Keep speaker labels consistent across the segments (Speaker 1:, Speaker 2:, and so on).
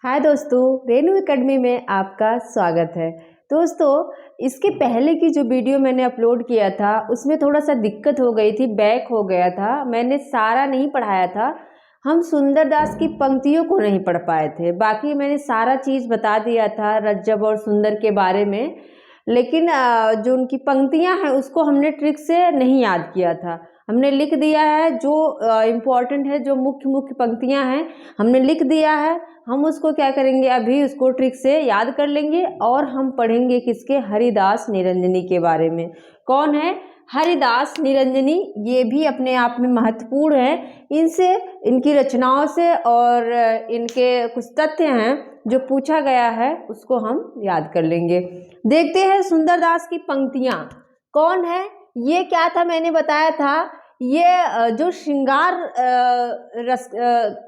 Speaker 1: हाय दोस्तों, रेनू एकेडमी में आपका स्वागत है। दोस्तों, इसके पहले की जो वीडियो मैंने अपलोड किया था उसमें थोड़ा सा दिक्कत हो गई थी, बैक हो गया था। मैंने सारा नहीं पढ़ाया था। हम सुंदरदास की पंक्तियों को नहीं पढ़ पाए थे। बाकी मैंने सारा चीज़ बता दिया था रज्जब और सुंदर के बारे में, लेकिन जो उनकी पंक्तियां हैं उसको हमने ट्रिक से नहीं याद किया था। हमने लिख दिया है जो इम्पोर्टेंट है, जो मुख्य मुख्य पंक्तियां हैं हमने लिख दिया है। हम उसको क्या करेंगे, अभी उसको ट्रिक से याद कर लेंगे और हम पढ़ेंगे किसके, हरिदास निरंजनी के बारे में। कौन है हरिदास निरंजनी? ये भी अपने आप में महत्वपूर्ण है। इनसे, इनकी रचनाओं से और इनके कुछ तथ्य हैं जो पूछा गया है उसको हम याद कर लेंगे। देखते हैं सुंदरदास की पंक्तियां कौन है। ये क्या था, मैंने बताया था, ये जो श्रृंगार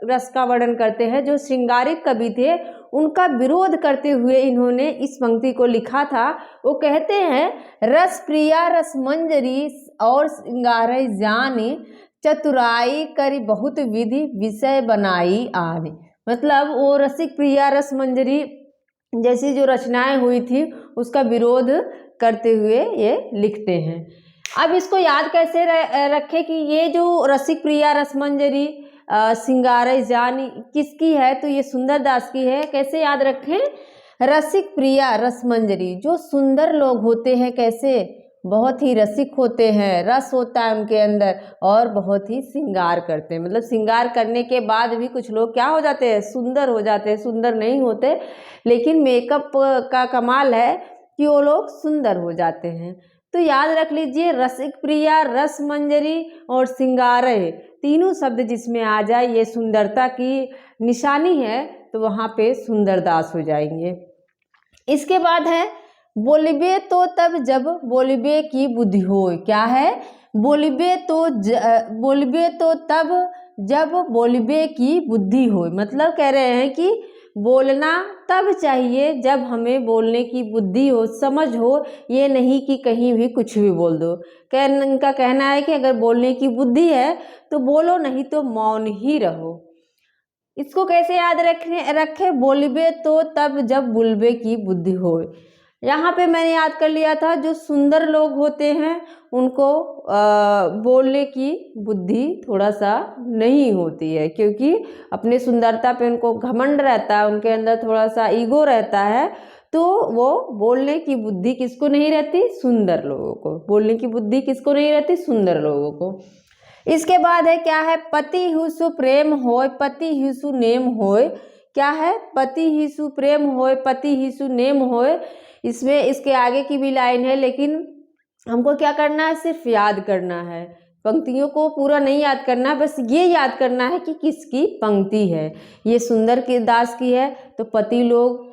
Speaker 1: रस का वर्णन करते हैं, जो श्रृंगारिक कवि थे, उनका विरोध करते हुए इन्होंने इस पंक्ति को लिखा था। वो कहते हैं, रस प्रिया रस मंजरी और श्रृंगार जानी, चतुराई करी बहुत विधि विषय बनाई आने। मतलब वो रसिक प्रिया रस मंजरी जैसी जो रचनाएं हुई थी उसका विरोध करते हुए ये लिखते हैं। अब इसको याद कैसे रखें कि ये जो रसिक प्रिया रसमंजरी सिंगारे जानी किसकी है, तो ये सुंदरदास की है। कैसे याद रखें? रसिक प्रिया रसमंजरी, जो सुंदर लोग होते हैं कैसे, बहुत ही रसिक होते हैं, रस होता है उनके अंदर और बहुत ही श्रृंगार करते हैं। मतलब श्रृंगार करने के बाद भी कुछ लोग क्या हो जाते हैं, सुंदर हो जाते हैं। सुंदर नहीं होते, लेकिन मेकअप का कमाल है कि वो लोग सुंदर हो जाते हैं। तो याद रख लीजिए, रसिक प्रिया रस मंजरी और सिंगारे, तीनों शब्द जिसमें आ जाए ये सुंदरता की निशानी है, तो वहाँ पे सुंदरदास हो जाएंगे। इसके बाद है, बोलिबे तो तब जब बोलिबे की बुद्धि होय। क्या है? बोलिबे तो तब जब बोलिबे की बुद्धि होय। मतलब कह रहे हैं कि बोलना तब चाहिए जब हमें बोलने की बुद्धि हो, समझ हो, ये नहीं कि कहीं भी कुछ भी बोल दो। इनका कहना है कि अगर बोलने की बुद्धि है तो बोलो, नहीं तो मौन ही रहो। इसको कैसे याद रखे? बोलबे तो तब जब बुलबे की बुद्धि हो। यहाँ पे मैंने याद कर लिया था, जो सुंदर लोग होते हैं उनको बोलने की बुद्धि थोड़ा सा नहीं होती है, क्योंकि अपने सुंदरता पे उनको घमंड रहता है, उनके अंदर थोड़ा सा ईगो रहता है। तो वो बोलने की बुद्धि किसको नहीं रहती? सुंदर लोगों को। बोलने की बुद्धि किसको नहीं रहती? सुंदर लोगों को। इसके बाद है, क्या है? पति हिसु प्रेम होय पति हिसु नेम होय। क्या है? पति हिसु प्रेम होय पति हिसु नेम होय। इसमें इसके आगे की भी लाइन है, लेकिन हमको क्या करना है, सिर्फ याद करना है। पंक्तियों को पूरा नहीं याद करना, बस ये याद करना है कि किसकी पंक्ति है। ये सुंदर के दास की है। तो पति लोग,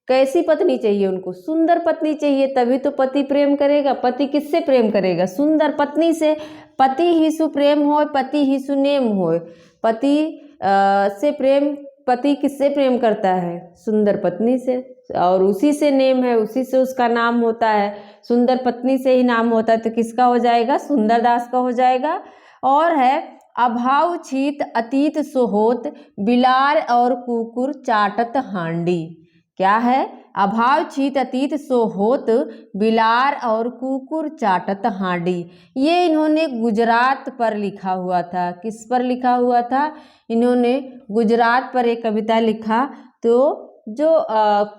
Speaker 1: कैसी पत्नी चाहिए उनको? सुंदर पत्नी चाहिए, तभी तो पति प्रेम करेगा। पति किससे प्रेम करेगा? सुंदर पत्नी से। पति हिसु प्रेम होय पति हिसु नेम होय। पति से प्रेम, पति किससे प्रेम करता है? सुंदर पत्नी से, और उसी से नेम है, उसी से उसका नाम होता है। सुंदर पत्नी से ही नाम होता है, तो किसका हो जाएगा? सुंदरदास का हो जाएगा। और है, अभाव छीत अतीत सोहोत, बिलार और कुकुर चाटत हांडी। क्या है? अभाव छीत अतीत सोहोत, बिलार और कुकुर चाटत हांडी। ये इन्होंने गुजरात पर लिखा हुआ था। किस पर लिखा हुआ था? इन्होंने गुजरात पर एक कविता लिखा। तो जो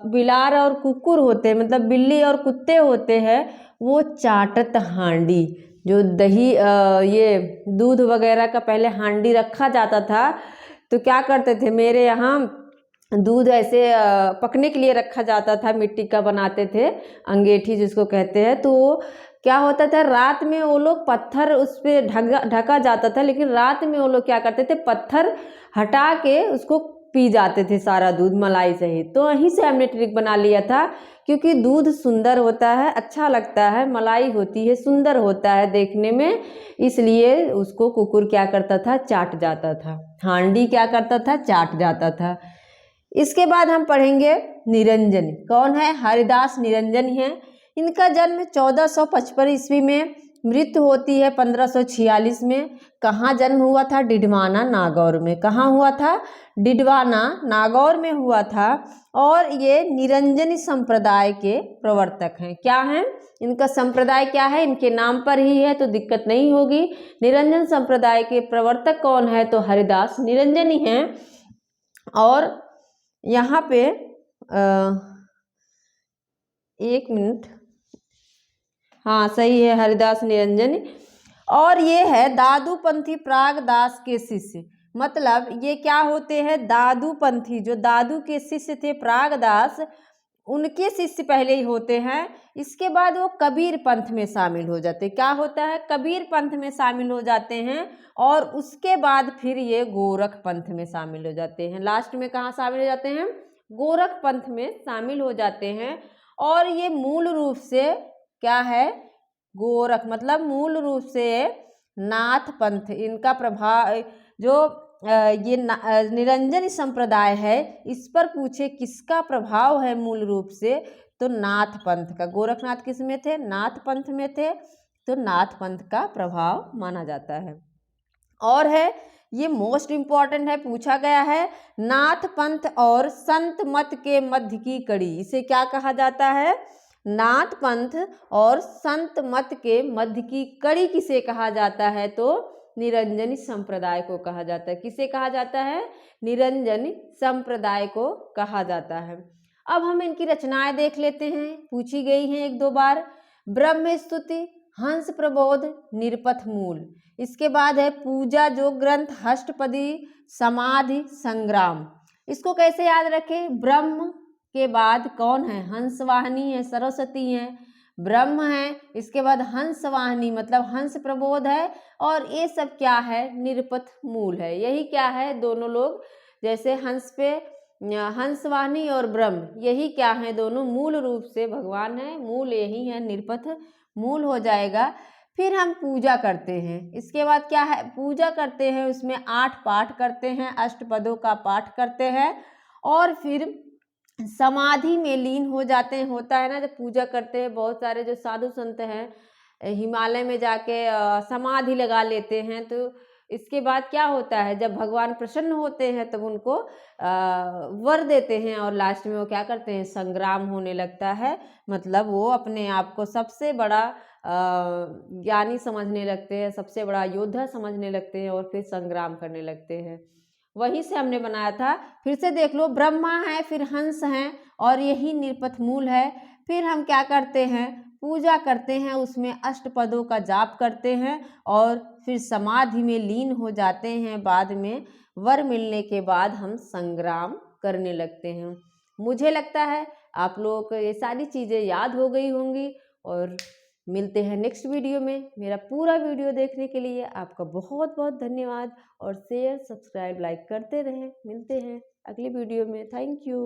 Speaker 1: बिलार और कुकुर होते हैं, मतलब बिल्ली और कुत्ते होते हैं, वो चाटत हांडी, जो दही ये दूध वगैरह का पहले हांडी रखा जाता था, तो क्या करते थे, मेरे यहाँ दूध ऐसे पकने के लिए रखा जाता था, मिट्टी का बनाते थे, अंगीठी जिसको कहते हैं। तो क्या होता था, रात में वो लोग पत्थर उस पर ढका जाता था, लेकिन रात में वो लोग क्या करते थे, पत्थर हटा के उसको पी जाते थे सारा दूध मलाई सहित। तो वहीं से हमने ट्रिक बना लिया था, क्योंकि दूध सुंदर होता है, अच्छा लगता है, मलाई होती है, सुंदर होता है देखने में, इसलिए उसको कुकुर क्या करता था, चाट जाता था। हांडी क्या करता था, चाट जाता था। इसके बाद हम पढ़ेंगे निरंजन। कौन है? हरिदास निरंजन है। इनका जन्म 1455 ईस्वी में मृत्यु होती है 1546 में। कहाँ जन्म हुआ था? डिडवाना नागौर में। कहाँ हुआ था? डिडवाना नागौर में हुआ था। और ये निरंजनी संप्रदाय के प्रवर्तक हैं। क्या हैं? इनका संप्रदाय क्या है? इनके नाम पर ही है तो दिक्कत नहीं होगी। निरंजन संप्रदाय के प्रवर्तक कौन है? तो हरिदास निरंजनी हैं। और यहाँ पे एक मिनट, हाँ सही है, हरिदास निरंजन। और ये है दादूपंथी प्रागदास के शिष्य। मतलब ये क्या होते हैं? दादूपंथी, जो दादू के शिष्य थे प्रागदास, उनके शिष्य पहले ही होते हैं। इसके बाद वो कबीर पंथ में शामिल हो जाते हैं। क्या होता है? कबीर पंथ में शामिल हो जाते हैं। और उसके बाद फिर ये गोरख पंथ में शामिल हो जाते हैं। लास्ट में कहाँ शामिल हो जाते हैं? गोरख पंथ में शामिल हो जाते हैं। और ये मूल रूप से क्या है? गोरख, मतलब मूल रूप से नाथ पंथ, इनका प्रभाव जो ये निरंजन संप्रदाय है, इस पर पूछे किसका प्रभाव है मूल रूप से, तो नाथ पंथ का। गोरखनाथ किस में थे? नाथ पंथ में थे। तो नाथ पंथ का प्रभाव माना जाता है। और है, ये मोस्ट इम्पॉर्टेंट है, पूछा गया है, नाथ पंथ और संत मत के मध्य की कड़ी, इसे क्या कहा जाता है? नाथ पंथ और संत मत के मध्य की कड़ी किसे कहा जाता है? तो निरंजनी संप्रदाय को कहा जाता है। किसे कहा जाता है? निरंजनी संप्रदाय को कहा जाता है। अब हम इनकी रचनाएं देख लेते हैं, पूछी गई हैं एक दो बार। ब्रह्म स्तुति, हंस प्रबोध, निरपथ मूल। इसके बाद है पूजा जो ग्रंथ, अष्टपदी, समाधि, संग्राम। इसको कैसे याद रखें? ब्रह्म के बाद कौन है? हंसवाहिनी है, सरस्वती है, ब्रह्म है। इसके बाद हंसवाहिनी मतलब हंस प्रबोध है। और ये सब क्या है? निरपथ मूल है। यही क्या है? दोनों लोग जैसे हंस पे हंसवाहिनी और ब्रह्म, यही क्या है? दोनों मूल रूप से भगवान है, मूल यही है, निरपथ मूल हो जाएगा। फिर हम पूजा करते हैं। इसके बाद क्या है? पूजा करते हैं, उसमें 8 पाठ करते हैं, अष्टपदों का पाठ करते हैं। और फिर समाधि में लीन हो जाते हैं। होता है ना, जब पूजा करते हैं, बहुत सारे जो साधु संत हैं हिमालय में जाके समाधि लगा लेते हैं। तो इसके बाद क्या होता है? जब भगवान प्रसन्न होते हैं तब उनको वर देते हैं। और लास्ट में वो क्या करते हैं? संग्राम होने लगता है। मतलब वो अपने आप को सबसे बड़ा ज्ञानी समझने लगते हैं, सबसे बड़ा योद्धा समझने लगते हैं और फिर संग्राम करने लगते हैं। वहीं से हमने बनाया था। फिर से देख लो, ब्रह्मा है, फिर हंस हैं, और यही निरपथ मूल है। फिर हम क्या करते हैं? पूजा करते हैं, उसमें अष्टपदों का जाप करते हैं और फिर समाधि में लीन हो जाते हैं। बाद में वर मिलने के बाद हम संग्राम करने लगते हैं। मुझे लगता है आप लोगों को ये सारी चीज़ें याद हो गई होंगी। और मिलते हैं नेक्स्ट वीडियो में। मेरा पूरा वीडियो देखने के लिए आपका बहुत बहुत धन्यवाद। और शेयर, सब्सक्राइब, लाइक करते रहें। मिलते हैं अगली वीडियो में। Thank you.